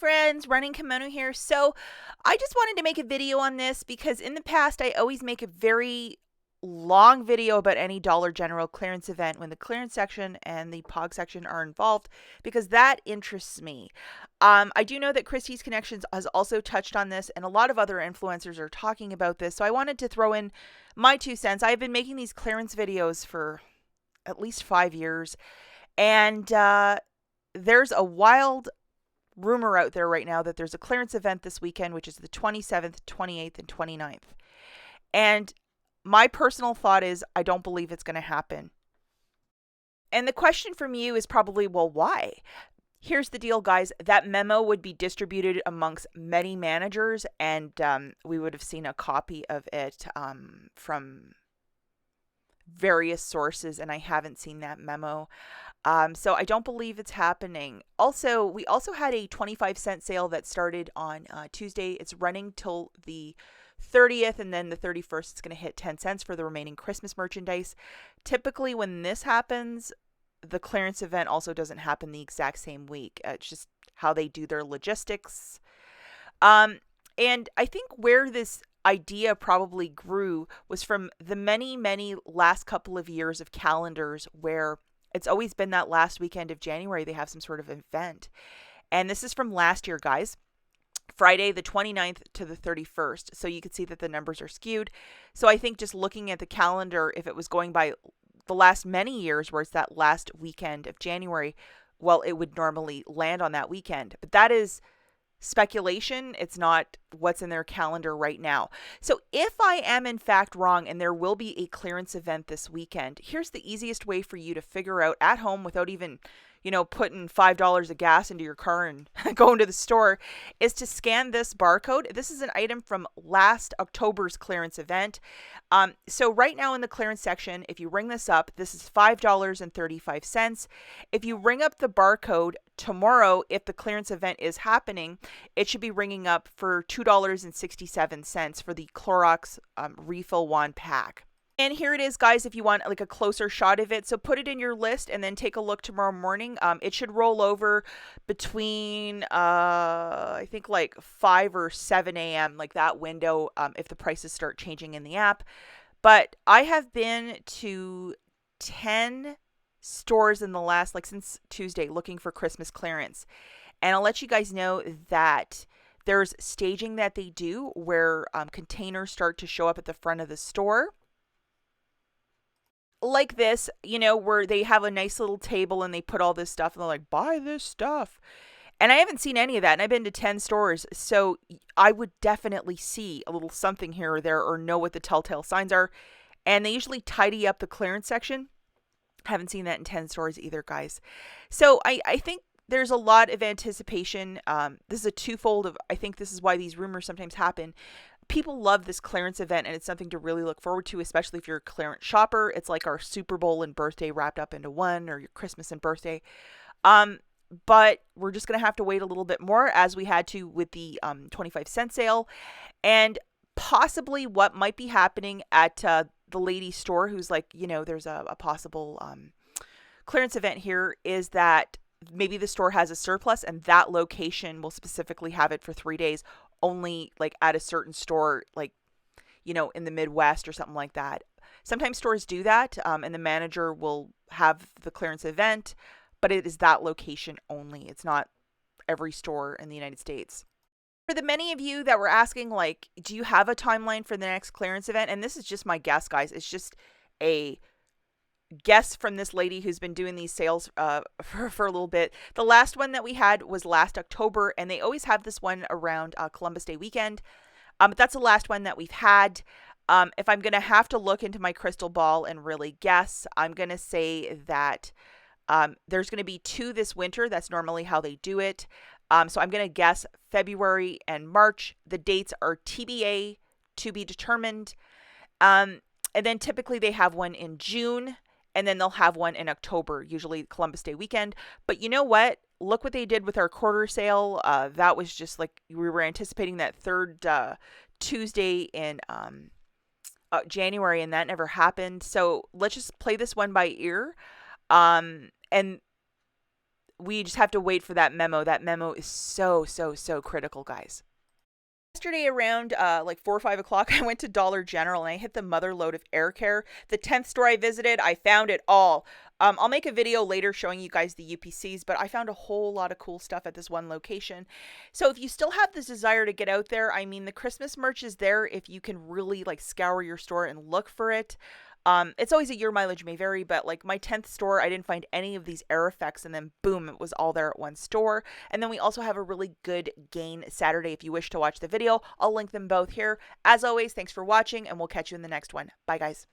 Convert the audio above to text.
friends, Running Kimono here. So I just wanted to make a video on this because in the past I always make a very long video about any Dollar General clearance event when the clearance section and the POG section are involved because that interests me. I do know that Christie's Connections has also touched on this and a lot of other influencers are talking about this. So I wanted to throw in my 2 cents. I've been making these clearance videos for at least 5 years and there's a wild rumor out there right now that there's a clearance event this weekend, which is the 27th, 28th, and 29th. And my personal thought is I don't believe it's going to happen. And the question from you is probably, well, why? Here's the deal, guys. That memo would be distributed amongst many managers, and we would have seen a copy of it from various sources, and I haven't seen that memo. So I don't believe it's happening. Also, we also had a 25-cent sale that started on Tuesday. It's running till the 30th, and then the 31st, it's going to hit 10 cents for the remaining Christmas merchandise. Typically, when this happens, the clearance event also doesn't happen the exact same week. It's just how they do their logistics. And I think where this idea probably grew was from the many, many last couple of years of calendars where it's always been that last weekend of January they have some sort of event. And this is from last year, guys. Friday the 29th to the 31st. So you can see that the numbers are skewed. So I think just looking at the calendar, if it was going by the last many years where it's that last weekend of January, well, it would normally land on that weekend. But that is speculation. It's not what's in their calendar right now. So if I am in fact wrong and there will be a clearance event this weekend, here's the easiest way for you to figure out at home without even putting $5 of gas into your car and going to the store, is to scan this barcode. This is an item from last October's clearance event. So right now in the clearance section, if you ring this up, this is $5.35. If you ring up the barcode tomorrow, if the clearance event is happening, it should be ringing up for $2.67 for the Clorox refill wand pack. And here it is, guys, if you want like a closer shot of it. So put it in your list and then take a look tomorrow morning. It should roll over between, I think like 5 or 7 a.m., like that window, if the prices start changing in the app. But I have been to 10 stores in the last, like since Tuesday, looking for Christmas clearance. And I'll let you guys know that there's staging that they do where containers start to show up at the front of the store. Like this, where they have a nice little table and they put all this stuff and they're like, buy this stuff. And I haven't seen any of that. And I've been to 10 stores. So I would definitely see a little something here or there or know what the telltale signs are. And they usually tidy up the clearance section. Haven't seen that in 10 stores either, guys. So I think there's a lot of anticipation. This is a twofold of, I think this is why these rumors sometimes happen. People love this clearance event and it's something to really look forward to, especially if you're a clearance shopper. It's like our Super Bowl and birthday wrapped up into one, or your Christmas and birthday. But we're just going to have to wait a little bit more, as we had to with the 25-cent sale. And possibly what might be happening at the lady store who's like, there's a possible clearance event here, is that maybe the store has a surplus and that location will specifically have it for 3 days, only like at a certain store, like, in the Midwest or something like that. Sometimes stores do that, and the manager will have the clearance event, but it is that location only. It's not every store in the United States. For the many of you that were asking, like, do you have a timeline for the next clearance event? And this is just my guess, guys. It's just a guess from this lady who's been doing these sales for a little bit. The last one that we had was last October, and they always have this one around Columbus Day weekend. But that's the last one that we've had. If I'm going to have to look into my crystal ball and really guess, I'm going to say that there's going to be 2 this winter. That's normally how they do it. So I'm going to guess February and March. The dates are TBA, to be determined. And then typically they have one in June. And then they'll have one in October, usually Columbus Day weekend. But you know what? Look what they did with our quarter sale. That was just like, we were anticipating that third Tuesday in January, and that never happened. So let's just play this one by ear. And we just have to wait for that memo. That memo is so, so, so critical, guys. Yesterday around like 4 or 5 o'clock, I went to Dollar General and I hit the mother load of air care. The 10th store I visited, I found it all. I'll make a video later showing you guys the UPCs, but I found a whole lot of cool stuff at this one location. So if you still have this desire to get out there, I mean, the Christmas merch is there if you can really like scour your store and look for it. It's always a year mileage may vary, but like my 10th store, I didn't find any of these air effects, and then boom, it was all there at one store. And then we also have a really good gain Saturday if you wish to watch the video. I'll link them both here. As always, thanks for watching, and we'll catch you in the next one. Bye, guys.